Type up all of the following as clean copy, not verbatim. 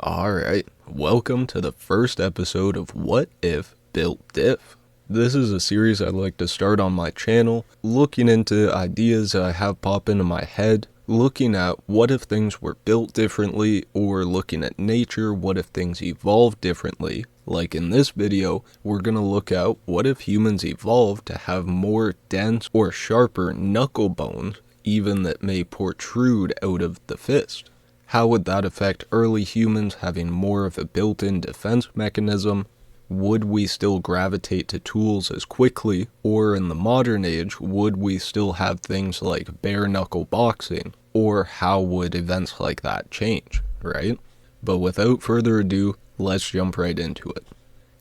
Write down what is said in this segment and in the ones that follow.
Alright, welcome to the first episode of What If Built Diff. This is a series I'd like to start on my channel, looking into ideas that I have pop into my head, looking at what if things were built differently, or looking at nature, what if things evolved differently. Like in this video, we're going to look at what if humans evolved to have more dense or sharper knuckle bones, even that may protrude out of the fist. How would that affect early humans having more of a built-in defense mechanism? Would we still gravitate to tools as quickly, or in the modern age, would we still have things like bare-knuckle boxing? Or how would events like that change, right? But without further ado, let's jump right into it.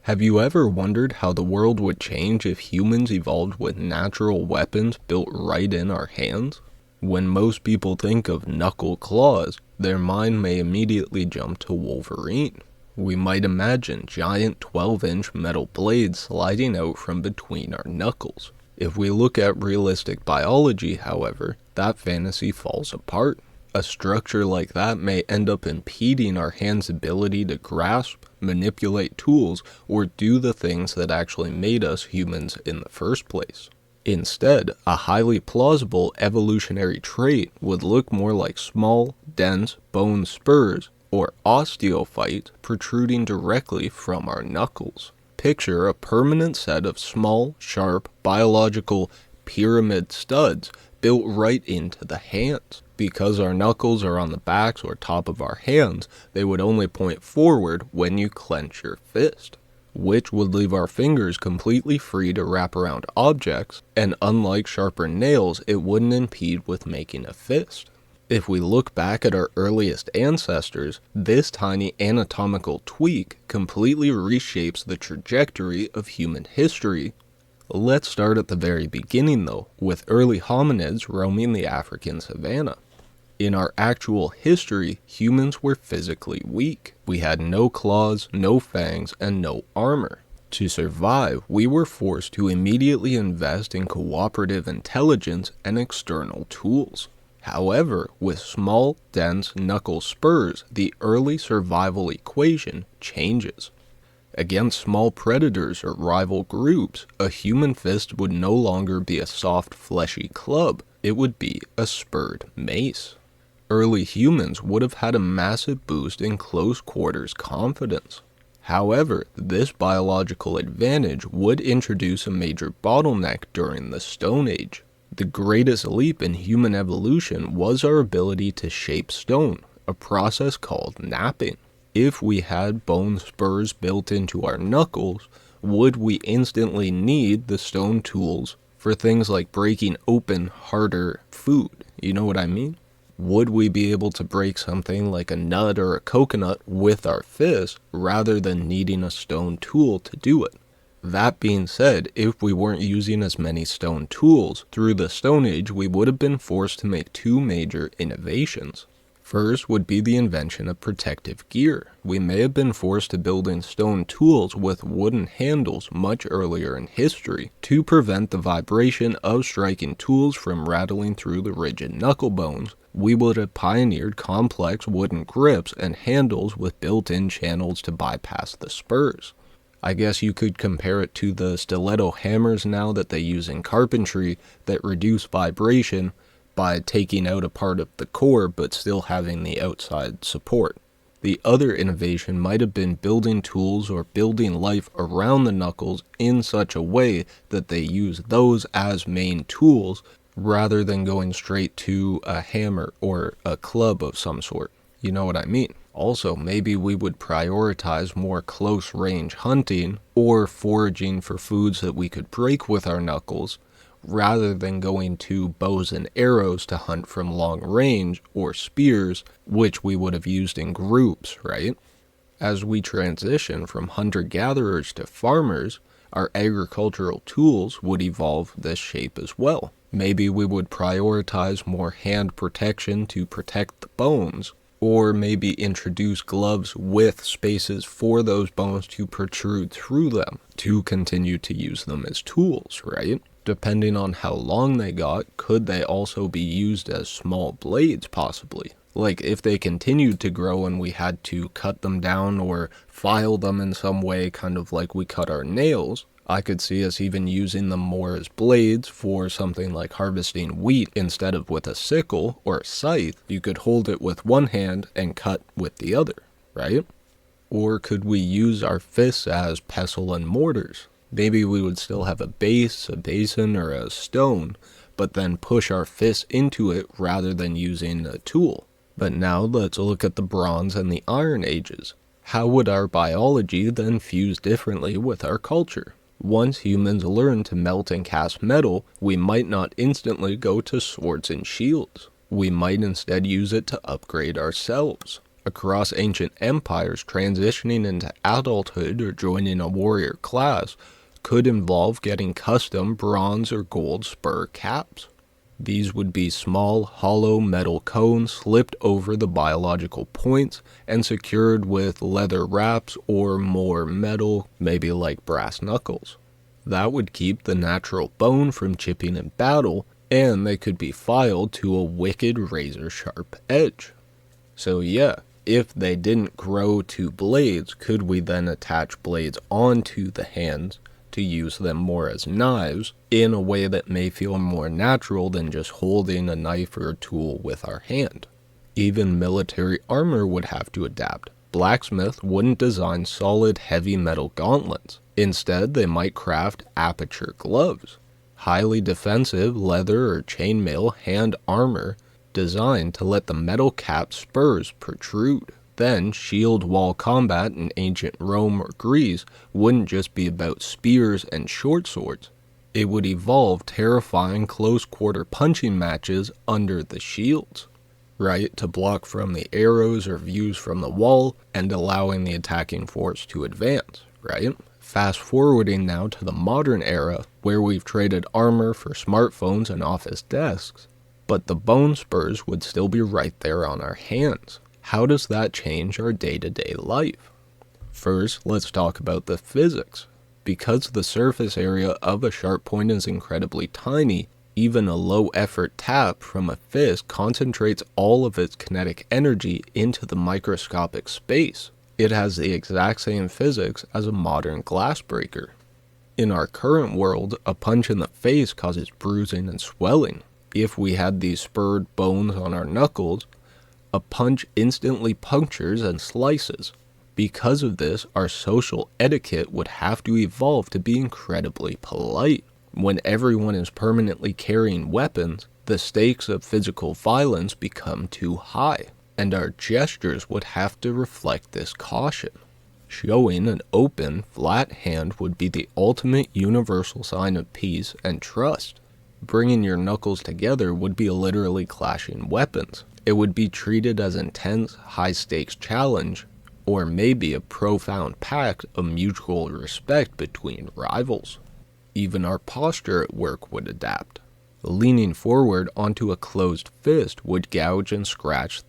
Have you ever wondered how the world would change if humans evolved with natural weapons built right in our hands? When most people think of knuckle claws, their mind may immediately jump to Wolverine. We might imagine giant 12-inch metal blades sliding out from between our knuckles. If we look at realistic biology, however, that fantasy falls apart. A structure like that may end up impeding our hands' ability to grasp, manipulate tools, or do the things that actually made us humans in the first place. Instead, a highly plausible evolutionary trait would look more like small, dense bone spurs, or osteophytes protruding directly from our knuckles. Picture a permanent set of small, sharp, biological pyramid studs built right into the hands. Because our knuckles are on the backs or top of our hands, they would only point forward when you clench your fist, which would leave our fingers completely free to wrap around objects, and unlike sharper nails, it wouldn't impede with making a fist. If we look back at our earliest ancestors, this tiny anatomical tweak completely reshapes the trajectory of human history. Let's start at the very beginning though, with early hominids roaming the African savanna. In our actual history, humans were physically weak. We had no claws, no fangs, and no armor. To survive, we were forced to immediately invest in cooperative intelligence and external tools. However, with small, dense knuckle spurs, the early survival equation changes. Against small predators or rival groups, a human fist would no longer be a soft, fleshy club. It would be a spurred mace. Early humans would have had a massive boost in close quarters confidence. However, this biological advantage would introduce a major bottleneck during the Stone Age. The greatest leap in human evolution was our ability to shape stone, a process called knapping. If we had bone spurs built into our knuckles, would we instantly need the stone tools for things like breaking open harder food? You know what I mean? Would we be able to break something like a nut or a coconut with our fist rather than needing a stone tool to do it? That being said, if we weren't using as many stone tools, through the Stone Age we would have been forced to make two major innovations. First would be the invention of protective gear. We may have been forced to build in stone tools with wooden handles much earlier in history to prevent the vibration of striking tools from rattling through the rigid knuckle bones. We would have pioneered complex wooden grips and handles with built-in channels to bypass the spurs. I guess you could compare it to the stiletto hammers now that they use in carpentry that reduce vibration by taking out a part of the core but still having the outside support. The other innovation might have been building tools or building life around the knuckles in such a way that they use those as main tools rather than going straight to a hammer or a club of some sort. You know what I mean? Also, maybe we would prioritize more close-range hunting or foraging for foods that we could break with our knuckles, rather than going to bows and arrows to hunt from long range, or spears, which we would have used in groups, right? As we transition from hunter-gatherers to farmers, our agricultural tools would evolve this shape as well. Maybe we would prioritize more hand protection to protect the bones, or maybe introduce gloves with spaces for those bones to protrude through them to continue to use them as tools, right? Depending on how long they got, could they also be used as small blades possibly? Like, if they continued to grow and we had to cut them down or file them in some way, kind of like we cut our nails, I could see us even using them more as blades for something like harvesting wheat instead of with a sickle or a scythe. You could hold it with one hand and cut with the other, right? Or could we use our fists as pestle and mortars? Maybe we would still have a base, a basin, or a stone, but then push our fists into it rather than using a tool. But now let's look at the Bronze and the Iron Ages. How would our biology then fuse differently with our culture? Once humans learn to melt and cast metal, we might not instantly go to swords and shields. We might instead use it to upgrade ourselves. Across ancient empires, transitioning into adulthood or joining a warrior class could involve getting custom bronze or gold spur caps. These would be small, hollow metal cones slipped over the biological points and secured with leather wraps or more metal, maybe like brass knuckles. That would keep the natural bone from chipping in battle, and they could be filed to a wicked razor-sharp edge. So yeah, if they didn't grow to blades, could we then attach blades onto the hands to use them more as knives in a way that may feel more natural than just holding a knife or a tool with our hand? Even military armor would have to adapt. Blacksmith wouldn't design solid heavy metal gauntlets. Instead, they might craft aperture gloves, highly defensive leather or chainmail hand armor designed to let the metal cap spurs protrude. Then, shield wall combat in ancient Rome or Greece wouldn't just be about spears and short swords. It would evolve terrifying close-quarter punching matches under the shields, right, to block from the arrows or views from the wall and allowing the attacking force to advance, right? Fast forwarding now to the modern era, where we've traded armor for smartphones and office desks, but the bone spurs would still be right there on our hands. How does that change our day-to-day life? First, let's talk about the physics. Because the surface area of a sharp point is incredibly tiny, even a low-effort tap from a fist concentrates all of its kinetic energy into the microscopic space. It has the exact same physics as a modern glass breaker. In our current world, a punch in the face causes bruising and swelling. If we had these spurred bones on our knuckles, a punch instantly punctures and slices. Because of this, our social etiquette would have to evolve to be incredibly polite. When everyone is permanently carrying weapons, the stakes of physical violence become too high, and our gestures would have to reflect this caution. Showing an open, flat hand would be the ultimate universal sign of peace and trust. Bringing your knuckles together would be literally clashing weapons. It would be treated as intense, high-stakes challenge, or maybe a profound pact of mutual respect between rivals. Even our posture at work would adapt. Leaning forward onto a closed fist would gouge and scratch.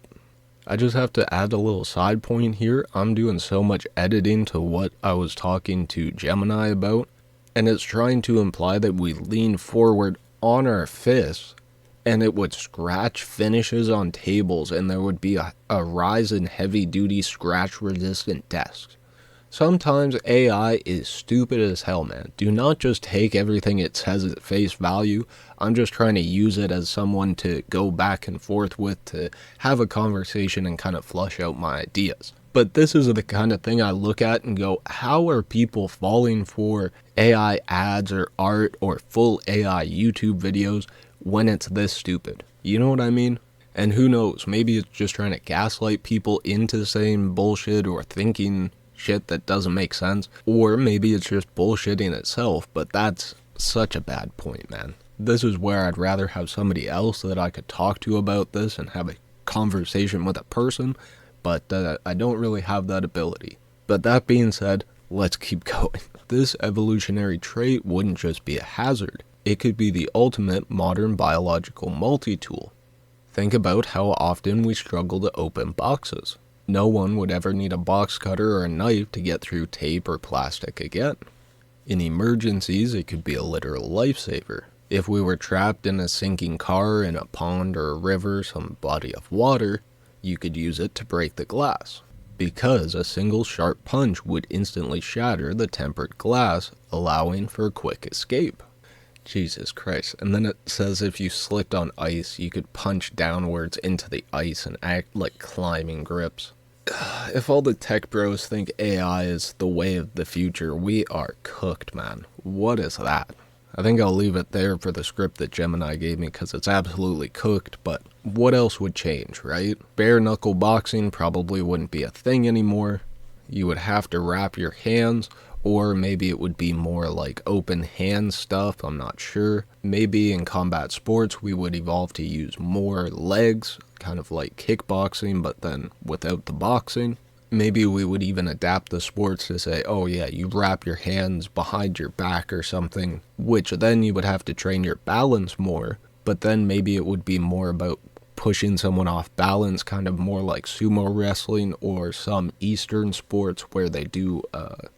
I just have to add a little side point here. I'm doing so much editing to what I was talking to Gemini about, and it's trying to imply that we lean forward on our fists, and it would scratch finishes on tables, and there would be a rise in heavy-duty scratch-resistant desks. Sometimes AI is stupid as hell, man. Do not just take everything it says at face value. I'm just trying to use it as someone to go back and forth with, to have a conversation and kind of flush out my ideas. But this is the kind of thing I look at and go, how are people falling for AI ads or art or full AI YouTube videos when it's this stupid? You know what I mean? And who knows, maybe it's just trying to gaslight people into saying bullshit or thinking shit that doesn't make sense, or maybe it's just bullshitting itself, but that's such a bad point, man. This is where I'd rather have somebody else that I could talk to about this and have a conversation with a person, but I don't really have that ability. But that being said, let's keep going. This evolutionary trait wouldn't just be a hazard. It could be the ultimate modern biological multi-tool. Think about how often we struggle to open boxes. No one would ever need a box cutter or a knife to get through tape or plastic again. In emergencies, it could be a literal lifesaver. If we were trapped in a sinking car, in a pond or a river, some body of water, you could use it to break the glass, because a single sharp punch would instantly shatter the tempered glass, allowing for a quick escape. Jesus Christ. And then it says if you slipped on ice, you could punch downwards into the ice and act like climbing grips. If all the tech bros think AI is the way of the future, we are cooked, man. What is that? I think I'll leave it there for the script that Gemini gave me because it's absolutely cooked, but what else would change, right? Bare knuckle boxing probably wouldn't be a thing anymore. You would have to wrap your hands, or maybe it would be more like open hand stuff, I'm not sure. Maybe in combat sports we would evolve to use more legs, kind of like kickboxing, but then without the boxing. Maybe we would even adapt the sports to say, oh yeah, you wrap your hands behind your back or something, which then you would have to train your balance more, but then maybe it would be more about pushing someone off balance, kind of more like sumo wrestling or some Eastern sports where they do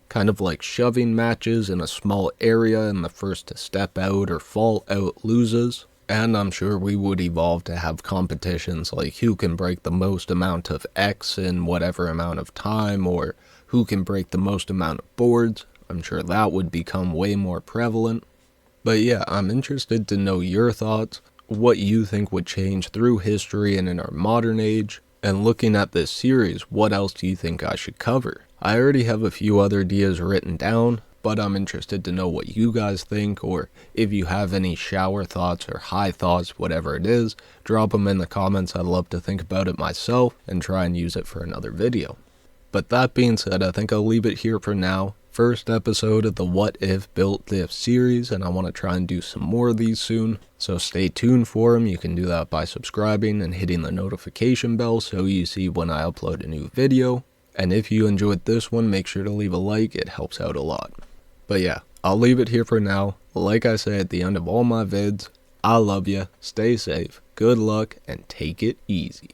kind of like shoving matches in a small area and the first to step out or fall out loses. And I'm sure we would evolve to have competitions like who can break the most amount of X in whatever amount of time, or who can break the most amount of boards. I'm sure that would become way more prevalent. But yeah, I'm interested to know your thoughts, what you think would change through history and in our modern age. And looking at this series, what else do you think I should cover? I already have a few other ideas written down, but I'm interested to know what you guys think, or if you have any shower thoughts or high thoughts, whatever it is, drop them in the comments. I'd love to think about it myself and try and use it for another video. But that being said, I think I'll leave it here for now. First episode of the What If Built If series, and I want to try and do some more of these soon, so stay tuned for them. You can do that by subscribing and hitting the notification bell so you see when I upload a new video. And if you enjoyed this one, make sure to leave a like, it helps out a lot. But yeah, I'll leave it here for now. Like I say at the end of all my vids, I love ya, stay safe, good luck, and take it easy.